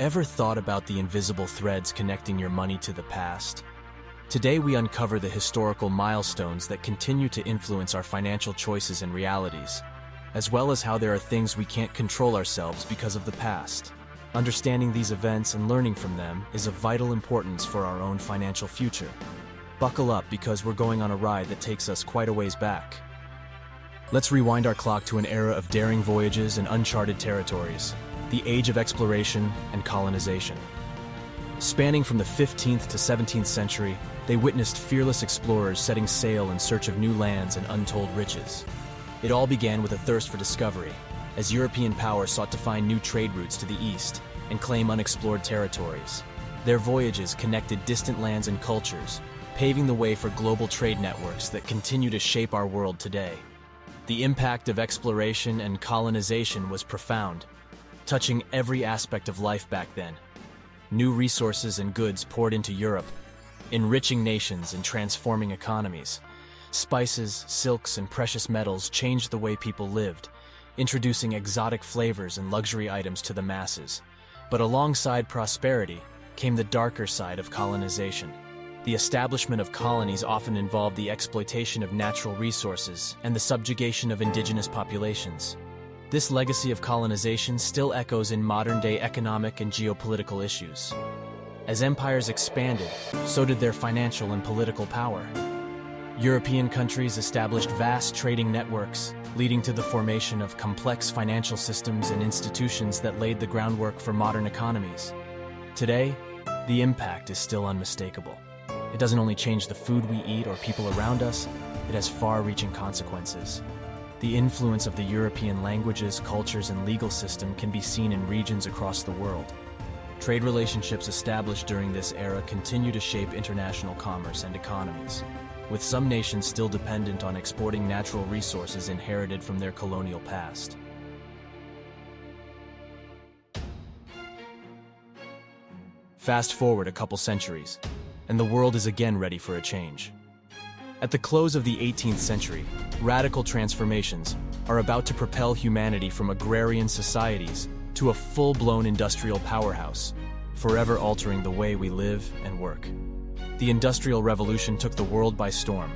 Ever thought about the invisible threads connecting your money to the past? Today we uncover the historical milestones that continue to influence our financial choices and realities, as well as how there are things we can't control ourselves because of the past. Understanding these events and learning from them is of vital importance for our own financial future. Buckle up because we're going on a ride that takes us quite a ways back. Let's rewind our clock to an era of daring voyages and uncharted territories, the age of exploration and colonization. Spanning from the 15th to 17th century, they witnessed fearless explorers setting sail in search of new lands and untold riches. It all began with a thirst for discovery, as European powers sought to find new trade routes to the east and claim unexplored territories. Their voyages connected distant lands and cultures, paving the way for global trade networks that continue to shape our world today. The impact of exploration and colonization was profound, touching every aspect of life back then. New resources and goods poured into Europe, enriching nations and transforming economies. Spices, silks, and precious metals changed the way people lived, introducing exotic flavors and luxury items to the masses. But alongside prosperity came the darker side of colonization. The establishment of colonies often involved the exploitation of natural resources and the subjugation of indigenous populations. This legacy of colonization still echoes in modern-day economic and geopolitical issues. As empires expanded, so did their financial and political power. European countries established vast trading networks, leading to the formation of complex financial systems and institutions that laid the groundwork for modern economies. Today, the impact is still unmistakable. It doesn't only change the food we eat or people around us, it has far-reaching consequences. The influence of the European languages, cultures, and legal system can be seen in regions across the world. Trade relationships established during this era continue to shape international commerce and economies, with some nations still dependent on exporting natural resources inherited from their colonial past. Fast forward a couple centuries, and the world is again ready for a change. At the close of the 18th century, radical transformations are about to propel humanity from agrarian societies to a full-blown industrial powerhouse, forever altering the way we live and work. The Industrial Revolution took the world by storm,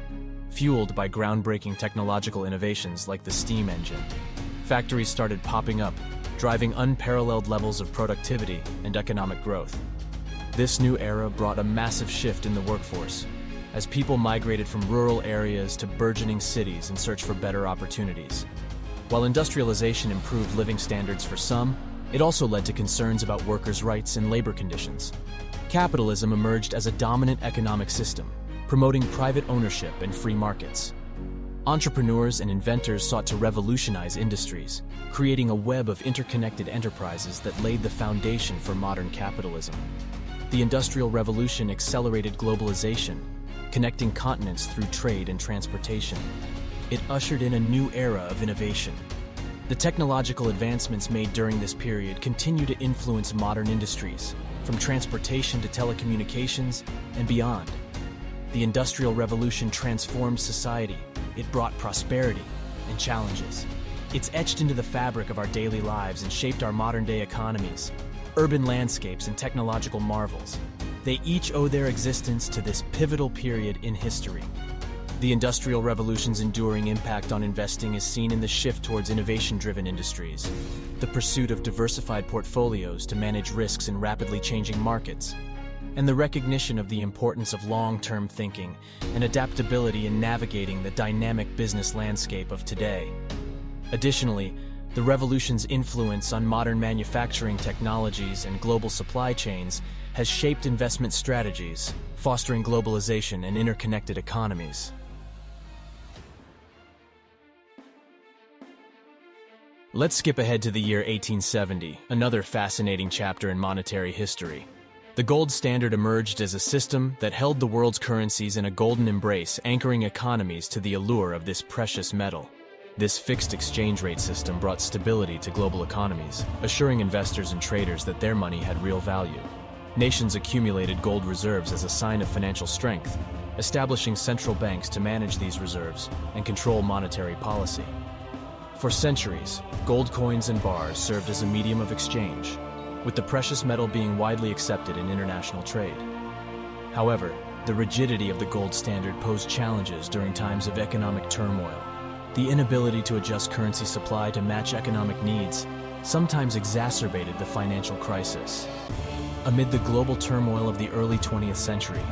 fueled by groundbreaking technological innovations like the steam engine. Factories started popping up, driving unparalleled levels of productivity and economic growth. This new era brought a massive shift in the workforce, as people migrated from rural areas to burgeoning cities in search for better opportunities. While industrialization improved living standards for some, it also led to concerns about workers' rights and labor conditions. Capitalism emerged as a dominant economic system, promoting private ownership and free markets. Entrepreneurs and inventors sought to revolutionize industries, creating a web of interconnected enterprises that laid the foundation for modern capitalism. The Industrial Revolution accelerated globalization, connecting continents through trade and transportation. It ushered in a new era of innovation. The technological advancements made during this period continue to influence modern industries, from transportation to telecommunications and beyond. The Industrial Revolution transformed society. It brought prosperity and challenges. It's etched into the fabric of our daily lives and shaped our modern-day economies, urban landscapes, and technological marvels. They each owe their existence to this pivotal period in history. The Industrial Revolution's enduring impact on investing is seen in the shift towards innovation-driven industries, the pursuit of diversified portfolios to manage risks in rapidly changing markets, and the recognition of the importance of long-term thinking and adaptability in navigating the dynamic business landscape of today. Additionally, the revolution's influence on modern manufacturing technologies and global supply chains has shaped investment strategies, fostering globalization and interconnected economies. Let's skip ahead to the year 1870, another fascinating chapter in monetary history. The gold standard emerged as a system that held the world's currencies in a golden embrace, anchoring economies to the allure of this precious metal. This fixed exchange rate system brought stability to global economies, assuring investors and traders that their money had real value. Nations accumulated gold reserves as a sign of financial strength, establishing central banks to manage these reserves and control monetary policy. For centuries, gold coins and bars served as a medium of exchange. with the precious metal being widely accepted in international trade. However, the rigidity of the gold standard posed challenges during times of economic turmoil. The inability to adjust currency supply to match economic needs sometimes exacerbated the financial crisis. Amid the global turmoil of the early 20th century,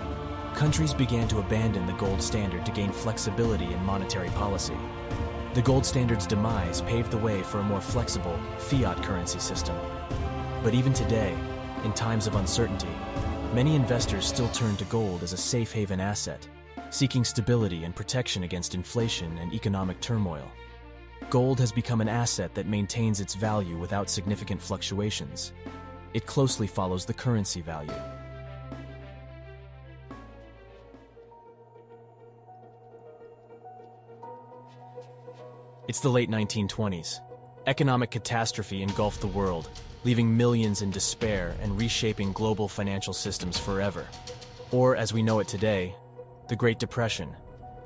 countries began to abandon the gold standard to gain flexibility in monetary policy. The gold standard's demise paved the way for a more flexible fiat currency system. But even today, in times of uncertainty, many investors still turn to gold as a safe haven asset, seeking stability and protection against inflation and economic turmoil. Gold has become an asset that maintains its value without significant fluctuations. It closely follows the currency value. It's the late 1920s. Economic catastrophe engulfed the world, leaving millions in despair and reshaping global financial systems forever. Or, as we know it today, the Great Depression.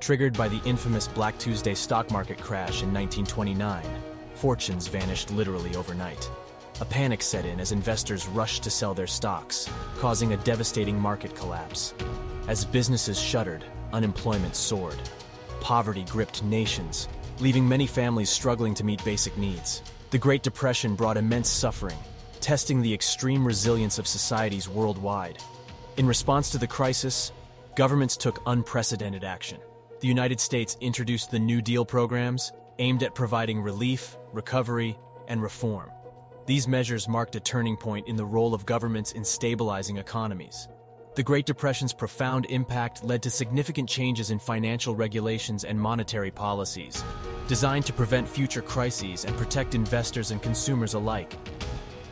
Triggered by the infamous Black Tuesday stock market crash in 1929, fortunes vanished literally overnight. A panic set in as investors rushed to sell their stocks, causing a devastating market collapse. As businesses shuttered, unemployment soared. Poverty gripped nations, leaving many families struggling to meet basic needs. The Great Depression brought immense suffering, testing the extreme resilience of societies worldwide. In response to the crisis, governments took unprecedented action. The United States introduced the New Deal programs aimed at providing relief, recovery, and reform. These measures marked a turning point in the role of governments in stabilizing economies. The Great Depression's profound impact led to significant changes in financial regulations and monetary policies, designed to prevent future crises and protect investors and consumers alike.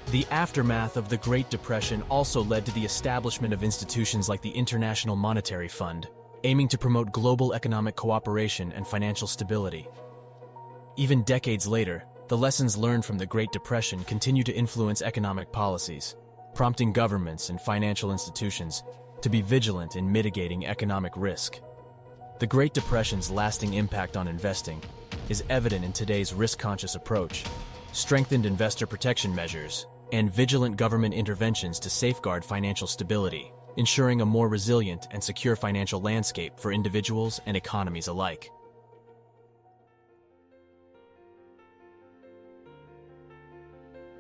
The aftermath of the Great Depression also led to the establishment of institutions like the International Monetary Fund, aiming to promote global economic cooperation and financial stability. Even decades later, the lessons learned from the Great Depression continue to influence economic policies, prompting governments and financial institutions to be vigilant in mitigating economic risk. The Great Depression's lasting impact on investing is evident in today's risk-conscious approach, strengthened investor protection measures, and vigilant government interventions to safeguard financial stability, ensuring a more resilient and secure financial landscape for individuals and economies alike.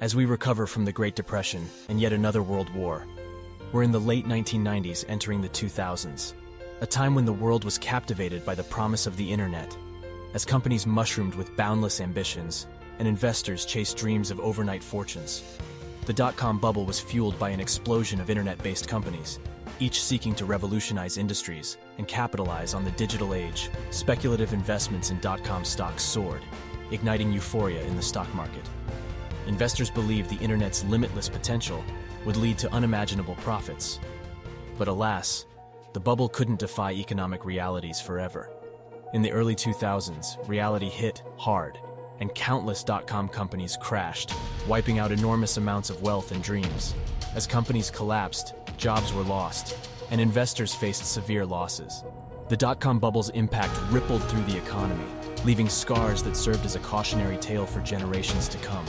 As we recover from the Great Depression and yet another world war, we're in the late 1990s entering the 2000s, a time when the world was captivated by the promise of the internet, as companies mushroomed with boundless ambitions and investors chased dreams of overnight fortunes. The dot-com bubble was fueled by an explosion of internet-based companies, each seeking to revolutionize industries and capitalize on the digital age. Speculative investments in dot-com stocks soared, igniting euphoria in the stock market. Investors believed the internet's limitless potential would lead to unimaginable profits. But alas, the bubble couldn't defy economic realities forever. In the early 2000s, reality hit hard, and countless dot-com companies crashed, wiping out enormous amounts of wealth and dreams. As companies collapsed, jobs were lost, and investors faced severe losses. The dot-com bubble's impact rippled through the economy, leaving scars that served as a cautionary tale for generations to come.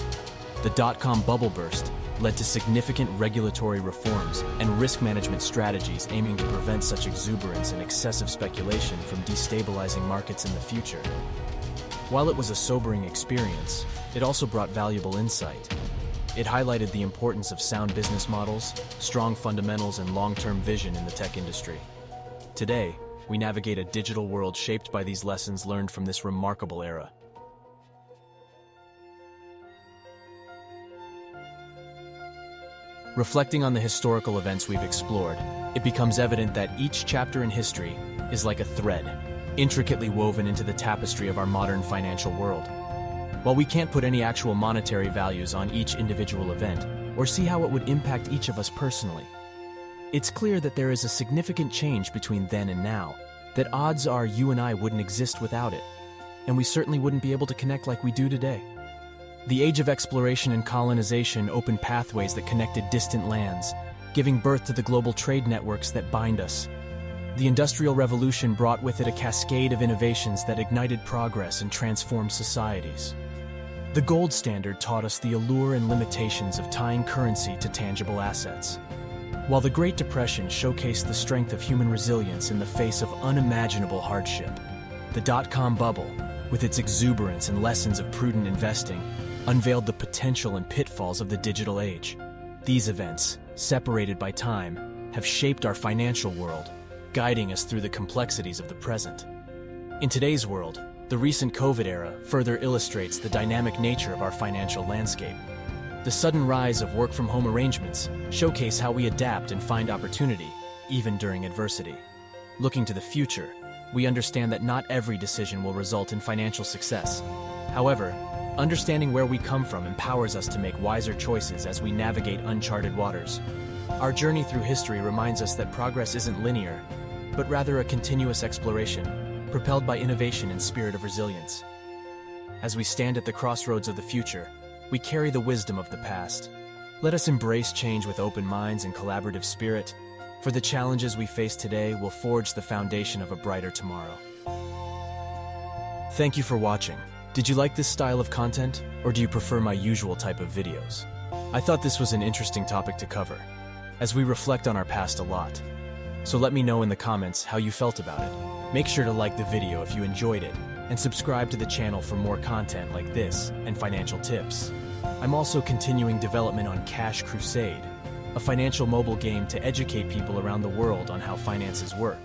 The dot-com bubble burst led to significant regulatory reforms and risk management strategies aiming to prevent such exuberance and excessive speculation from destabilizing markets in the future. While it was a sobering experience, it also brought valuable insight. It highlighted the importance of sound business models, strong fundamentals, and long-term vision in the tech industry. Today, we navigate a digital world shaped by these lessons learned from this remarkable era. Reflecting on the historical events we've explored, it becomes evident that each chapter in history is like a thread, intricately woven into the tapestry of our modern financial world. While we can't put any actual monetary values on each individual event, or see how it would impact each of us personally, it's clear that there is a significant change between then and now, that odds are you and I wouldn't exist without it, and we certainly wouldn't be able to connect like we do today. The age of exploration and colonization opened pathways that connected distant lands, giving birth to the global trade networks that bind us. The Industrial Revolution brought with it a cascade of innovations that ignited progress and transformed societies. The The gold standard taught us the allure and limitations of tying currency to tangible assets, while the Great Depression showcased the strength of human resilience in the face of unimaginable hardship. The dot-com bubble, with its exuberance and lessons of prudent investing, unveiled the potential and pitfalls of the digital age. These events, separated by time, have shaped our financial world, guiding us through the complexities of the present. In today's world, the recent COVID era further illustrates the dynamic nature of our financial landscape. The sudden rise of work-from-home arrangements showcase how we adapt and find opportunity, even during adversity. Looking to the future, we understand that not every decision will result in financial success. However, understanding where we come from empowers us to make wiser choices as we navigate uncharted waters. Our journey through history reminds us that progress isn't linear, but rather a continuous exploration, propelled by innovation and spirit of resilience. As we stand at the crossroads of the future, we carry the wisdom of the past. Let us embrace change with open minds and collaborative spirit, for the challenges we face today will forge the foundation of a brighter tomorrow. Thank you for watching. Did you like this style of content, or do you prefer my usual type of videos? I thought this was an interesting topic to cover, as we reflect on our past a lot. So let me know in the comments how you felt about it. Make sure to like the video if you enjoyed it, and subscribe to the channel for more content like this and financial tips. I'm also continuing development on Cash Crusade, a financial mobile game to educate people around the world on how finances work.